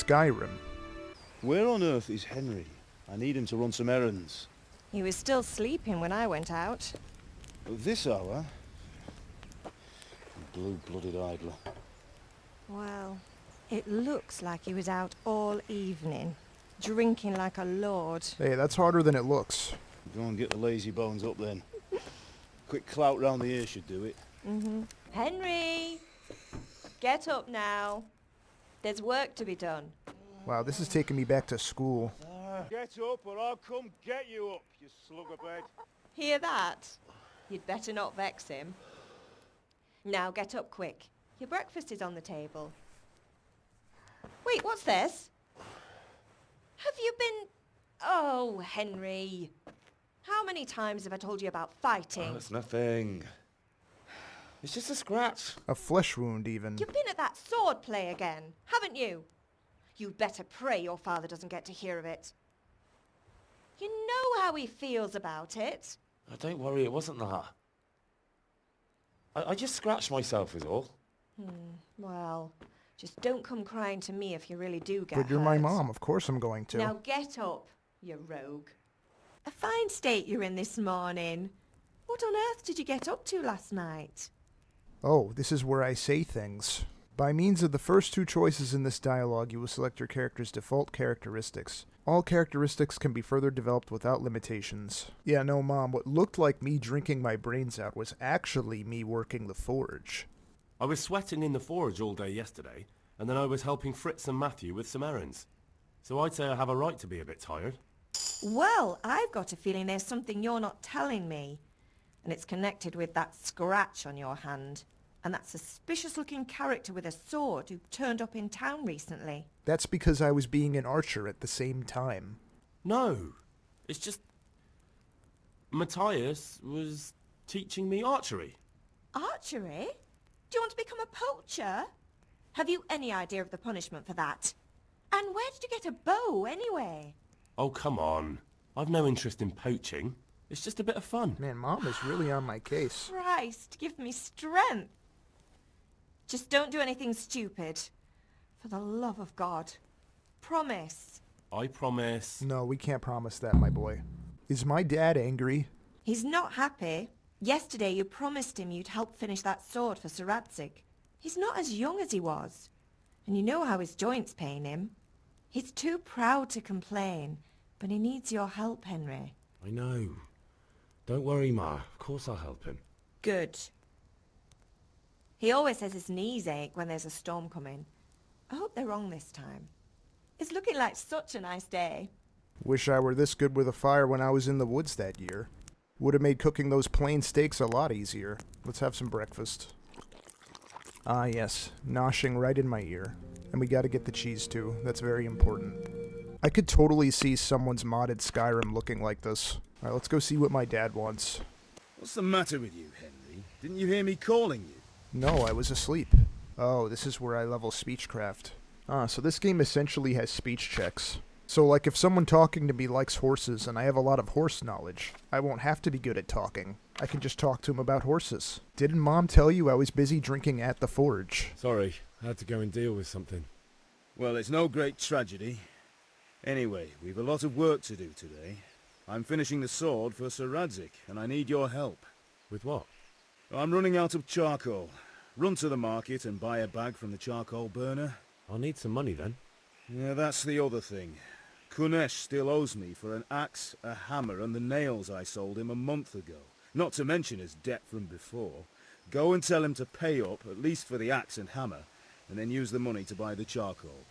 Skyrim. Where on earth is Henry? I need him to run some errands. He was still sleeping when I went out. At this hour? Blue-blooded idler. Well, it looks like he was out all evening, drinking like a lord. Hey, that's harder than it looks. Go and get the lazy bones up then. Quick clout round the ear should do it. Henry! Get up now. There's work to be done. Wow, this is taking me back to school. Get up or I'll come get you up, you slugabed. Hear that? You'd better not vex him. Now get up quick. Your breakfast is on the table. Wait, what's this? Have you been... Oh, Henry. How many times have I told you about fighting? Oh, it's nothing. It's just a scratch. A flesh wound, even. You've been at that sword play again, haven't you? You'd better pray your father doesn't get to hear of it. You know how he feels about it. Oh, don't worry, it wasn't that. I just scratched myself is all. Well, just don't come crying to me if you really do get But you're my hurt. mom, of course I'm going to. Now get up, you rogue. A fine state you're in this morning. What on earth did you get up to last night? Oh, this is where I say things. By means of the first two choices in this dialogue, you will select your character's default characteristics. All characteristics can be further developed without limitations. Yeah, no, Mom, what looked like me drinking my brains out was actually me working the forge. I was sweating in the forge all day yesterday, and then I was helping Fritz and Matthew with some errands. So I'd say I have a right to be a bit tired. Well, I've got a feeling there's something you're not telling me. And it's connected with that scratch on your hand. And that suspicious-looking character with a sword who turned up in town recently. That's because I was being an archer at the same time. No, it's just... Matthias was teaching me archery. Archery? Do you want to become a poacher? Have you any idea of the punishment for that? And where did you get a bow, anyway? Oh, come on. I've no interest in poaching. It's just a bit of fun. Man, Mom is really on my case. Christ, give me strength. Just don't do anything stupid. For the love of God. Promise. I promise. No, we can't promise that, my boy. Is my dad angry? He's not happy. Yesterday you promised him you'd help finish that sword for Sir Radzig. He's not as young as he was. And you know how his joints pain him. He's too proud to complain, but he needs your help, Henry. I know. Don't worry, Ma. Of course I'll help him. Good. He always says his knees ache when there's a storm coming. I hope they're wrong this time. It's looking like such a nice day. Wish I were this good with a fire when I was in the woods that year. Would have made cooking those plain steaks a lot easier. Let's have some breakfast. Ah yes, noshing right in my ear. And we gotta get the cheese too, that's very important. I could totally see someone's modded Skyrim looking like this. Alright, let's go see what my dad wants. What's the matter with you, Henry? Didn't you hear me calling you? No, I was asleep. Oh, this is where I level speechcraft. So this game essentially has speech checks. So like if someone talking to me likes horses and I have a lot of horse knowledge, I won't have to be good at talking. I can just talk to him about horses. Didn't Mom tell you I was busy drinking at the forge? Sorry, I had to go and deal with something. Well, it's no great tragedy. Anyway, we've a lot of work to do today. I'm finishing the sword for Sir Radzig, and I need your help. With what? I'm running out of charcoal. Run to the market and buy a bag from the charcoal burner. I'll need some money then. Yeah, that's the other thing. Kunesh still owes me for an axe, a hammer, and the nails I sold him a month ago. Not to mention his debt from before. Go and tell him to pay up, at least for the axe and hammer, and then use the money to buy the charcoal.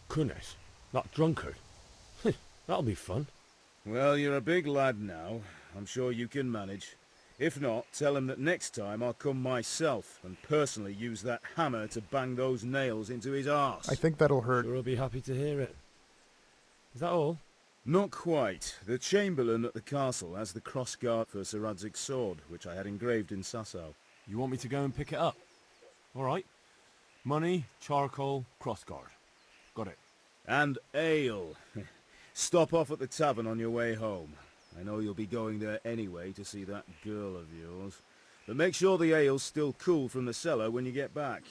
Kunesh? That drunkard? That'll be fun. Well, you're a big lad now. I'm sure you can manage. If not, tell him that next time I'll come myself and personally use that hammer to bang those nails into his arse. I think that'll hurt. Sure, I'll be happy to hear it. Is that all? Not quite. The Chamberlain at the castle has the crossguard for Sir Radzig's sword, which I had engraved in Sasau. You want me to go and pick it up? All right. Money, charcoal, crossguard. Got it. And ale. Stop off at the tavern on your way home. I know you'll be going there anyway to see that girl of yours. But make sure the ale's still cool from the cellar when you get back.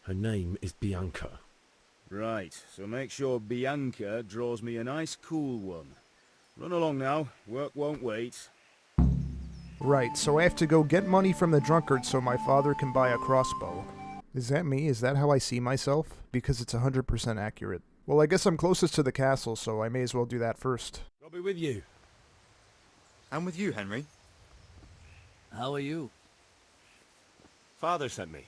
Her name is Bianca. Right, so make sure Bianca draws me a nice cool one. Run along now, work won't wait. Right, so I have to go get money from the drunkard so my father can buy a crossbow. Is that me? Is that how I see myself? Because it's 100% accurate. Well, I guess I'm closest to the castle, so I may as well do that first. I'll be with you. And with you, Henry. How are you? Father sent me.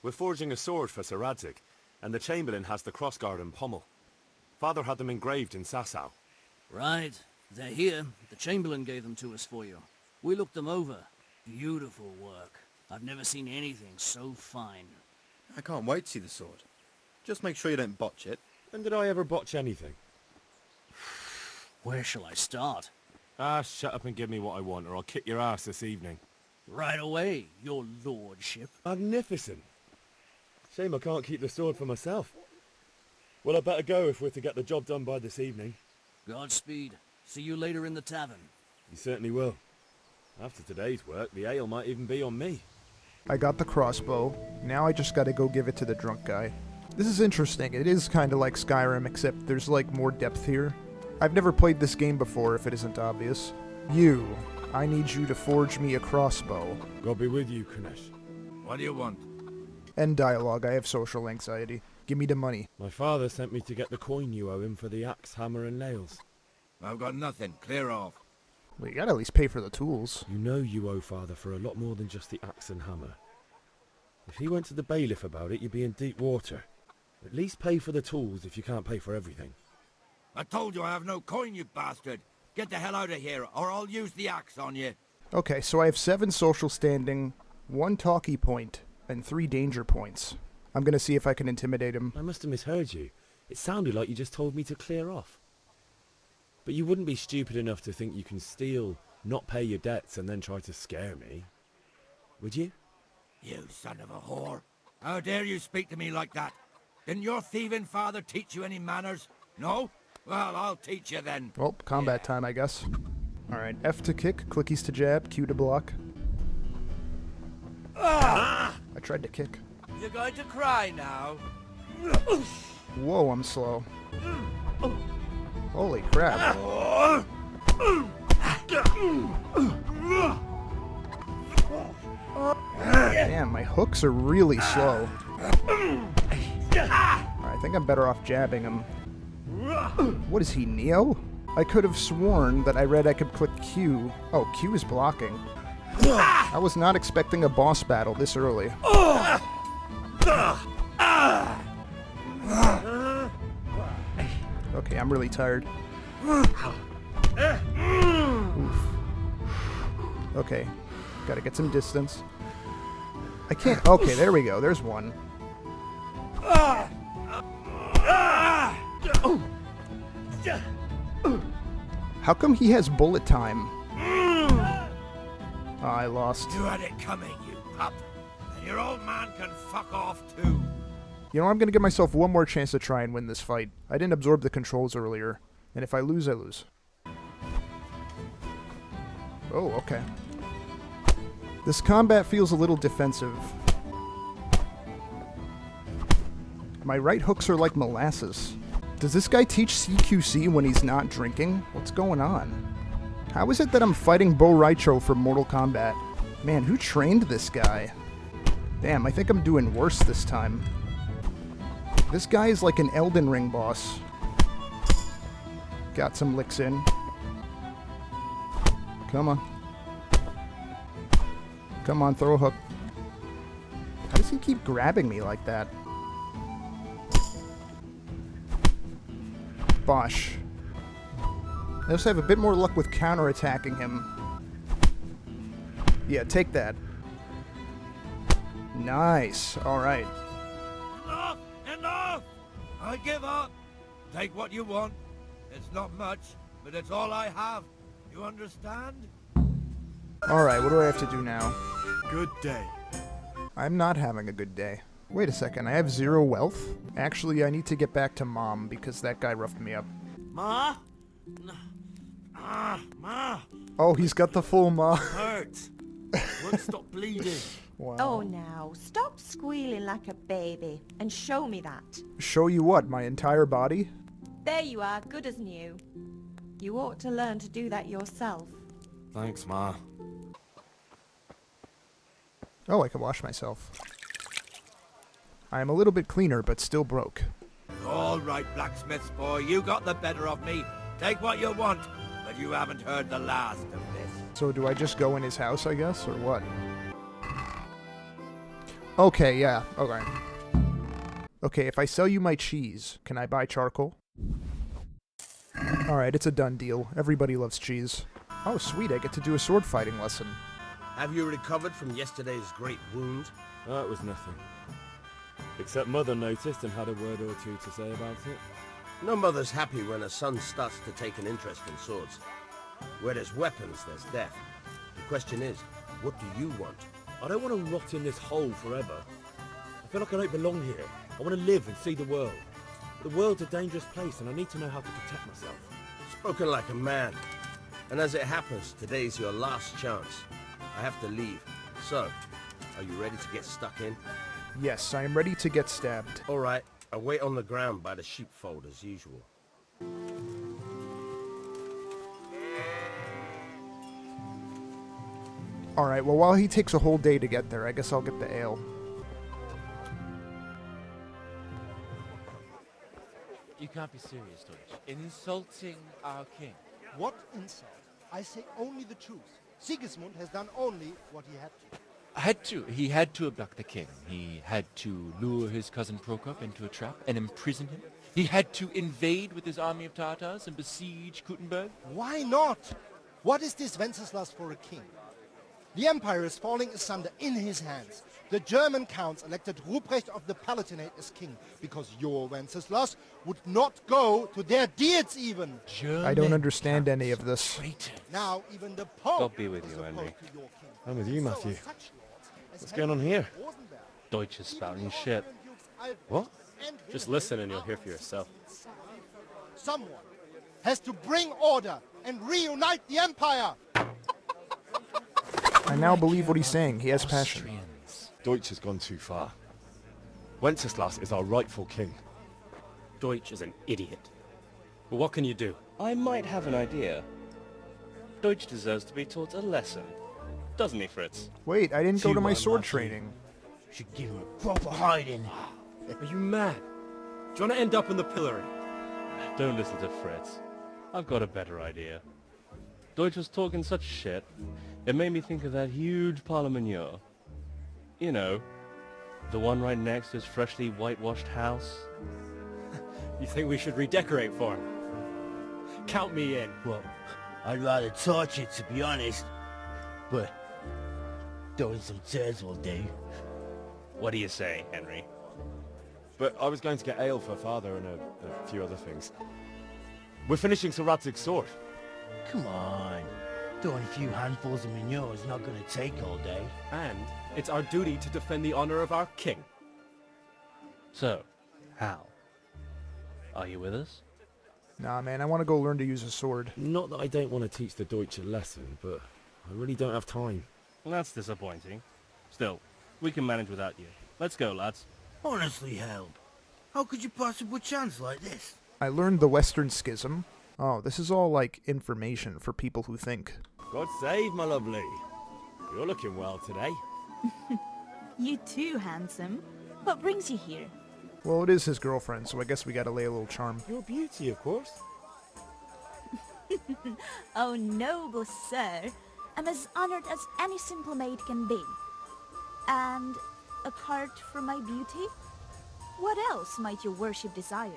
We're forging a sword for Sir Radzig, and the Chamberlain has the crossguard and pommel. Father had them engraved in Sasau. Right. They're here. The Chamberlain gave them to us for you. We looked them over. Beautiful work. I've never seen anything so fine. I can't wait to see the sword. Just make sure you don't botch it. When did I ever botch anything? Where shall I start? Ah, shut up and give me what I want, or I'll kick your ass this evening. Right away, your lordship. Magnificent. Shame I can't keep the sword for myself. Well, I better go if we're to get the job done by this evening. Godspeed. See you later in the tavern. You certainly will. After today's work, the ale might even be on me. I got the crossbow. Now I just gotta go give it to the drunk guy. This is interesting. It is kinda like Skyrim, except there's like more depth here. I've never played this game before, if it isn't obvious. I need you to forge me a crossbow. God be with you, Kunesh. What do you want? End dialogue. I have social anxiety. Give me the money. My father sent me to get the coin you owe him for the axe, hammer and nails. I've got nothing. Clear off. Well, you gotta at least pay for the tools. You know you owe father for a lot more than just the axe and hammer. If he went to the bailiff about it, you'd be in deep water. At least pay for the tools if you can't pay for everything. I told you I have no coin, you bastard. Get the hell out of here, or I'll use the axe on you. Okay, so I have 7 social standing, 1 talkie point, and 3 danger points. I'm gonna see if I can intimidate him. I must have misheard you. It sounded like you just told me to clear off. But you wouldn't be stupid enough to think you can steal, not pay your debts, and then try to scare me. Would you? You son of a whore. How dare you speak to me like that? Didn't your thieving father teach you any manners? No? Well, I'll teach you then. Well, combat time, I guess. Alright, F to kick, clickies to jab, Q to block. I tried to kick. You're going to cry now? Whoa, I'm slow. Holy crap. Damn, my hooks are really slow. I think I'm better off jabbing him. What is he, Neo? I could have sworn that I read I could click Q. Oh, Q is blocking. I was not expecting a boss battle this early. Okay, I'm really tired. Oof. Okay, gotta get some distance. I can't. Okay, there we go. There's one. How come he has bullet time? Oh, I lost. You had it coming, you pup. And your old man can fuck off too. You know, I'm gonna give myself one more chance to try and win this fight. I didn't absorb the controls earlier, and if I lose, I lose. Oh, okay. This combat feels a little defensive. My right hooks are like molasses. Does this guy teach CQC when he's not drinking? What's going on? How is it that I'm fighting Bo Raicho from Mortal Kombat? Man, who trained this guy? Damn, I think I'm doing worse this time. This guy is like an Elden Ring boss. Got some licks in. Come on. Come on, throw a hook. How does he keep grabbing me like that? Bosh. I just have a bit more luck with counterattacking him. Yeah, take that. Nice. Alright. Enough! Enough! I give up. Take what you want. It's not much, but it's all I have. You understand? Alright, what do I have to do now? Good day. I'm not having a good day. Wait a second, I have 0 wealth? Actually, I need to get back to Mom because that guy roughed me up. Ma? Ma? Oh, he's got the full Ma. Hurt. Won't stop bleeding. Wow. Oh, now, stop squealing like a baby and show me that. Show you what, my entire body? There you are, good as new. You ought to learn to do that yourself. Thanks, Ma. Oh, I can wash myself. I am a little bit cleaner, but still broke. All right, blacksmith's boy, you got the better of me. Take what you want, but you haven't heard the last of this. So do I just go in his house, I guess, or what? Okay, yeah, okay. Okay, if I sell you my cheese, can I buy charcoal? Alright, it's a done deal. Everybody loves cheese. Oh, sweet, I get to do a sword fighting lesson. Have you recovered from yesterday's great wound? That was nothing. Except Mother noticed and had a word or two to say about it. No mother's happy when a son starts to take an interest in swords. Where there's weapons, there's death. The question is, what do you want? I don't want to rot in this hole forever. I feel like I don't belong here. I want to live and see the world. The world's a dangerous place and I need to know how to protect myself. Spoken like a man. And as it happens, today's your last chance. I have to leave. So, are you ready to get stuck in? Yes, I am ready to get stabbed. All right, I'll wait on the ground by the sheepfold as usual. Alright, well while he takes a whole day to get there, I guess I'll get the ale. You can't be serious, Deutsch. Insulting our king. What insult? I say only the truth. Sigismund has done only what he had to. He had to abduct the king. He had to lure his cousin Prokop into a trap and imprison him. He had to invade with his army of Tatars and besiege Kuttenberg. Why not? What is this Wenceslas for a king? The empire is falling asunder in his hands. The German counts elected Ruprecht of the Palatinate as king because your Wenceslas would not go to their deeds even. I don't understand any of this. Now even the Pope God be with is you, opposed Henry. to your king. I'm with you, So Matthew. are such lords as What's going on here? Rosenberg. Deutsch is spouting shit. What? Just listen and you'll hear for yourself. Someone has to bring order and reunite the empire. I now believe what he's saying. He has passion. Deutsch has gone too far. Wenceslas is our rightful king. Deutsch is an idiot. But what can you do? I might have an idea. Deutsch deserves to be taught a lesson. Doesn't he, Fritz? Wait, I didn't go to my sword training. Should give him a proper hiding. Are you mad? Do you want to end up in the pillory? Don't listen to Fritz. I've got a better idea. Deutsch was talking such shit, it made me think of that huge parliament. You know, the one right next to his freshly whitewashed house. You think we should redecorate for him? Count me in. Well, I'd rather torch it, to be honest. But throwing some tears will do. What do you say, Henry? But I was going to get ale for father and a few other things. We're finishing Sir Radzig's sword. Come on. Throwing a few handfuls of manure is not going to take all day. And it's our duty to defend the honor of our king. So, Hal, are you with us? Nah, man, I want to go learn to use a sword. Not that I don't want to teach the Deutsch a lesson, but I really don't have time. That's disappointing. Still, we can manage without you. Let's go, lads. Honestly, Helm, how could you possibly chance like this? I learned the Western Schism. Oh, this is all like information for people who think. God save, my lovely. You're looking well today. You too, handsome. What brings you here? Well, it is his girlfriend, so I guess we gotta lay a little charm. Your beauty, of course. Oh, noble sir. I'm as honored as any simple maid can be. And apart from my beauty, what else might your worship desire?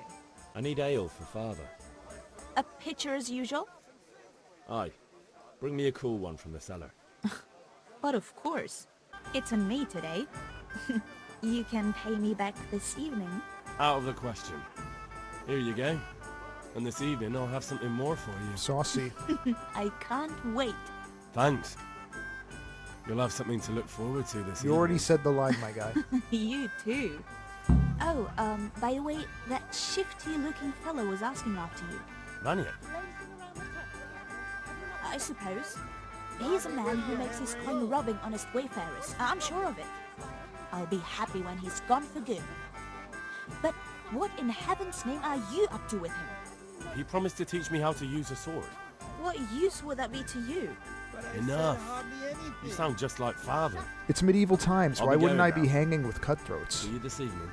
I need ale for father. A pitcher as usual? Aye. Bring me a cool one from the cellar. But of course. It's on me today. You can pay me back this evening. Out of the question. Here you go. And this evening I'll have something more for you. Saucy. I can't wait. Thanks. You'll have something to look forward to this You evening. already said the line, my guy. You too. Oh, by the way, that shifty-looking fellow was asking after you. Vanya. I suppose. He's a man who makes his coin robbing honest wayfarers. I'm sure of it. I'll be happy when he's gone for good. But what in heaven's name are you up to with him? He promised to teach me how to use a sword. What use would that be to you? Enough. You sound just like father. It's medieval times. I'll Why be wouldn't I going be now. hanging with cutthroats? See you this evening.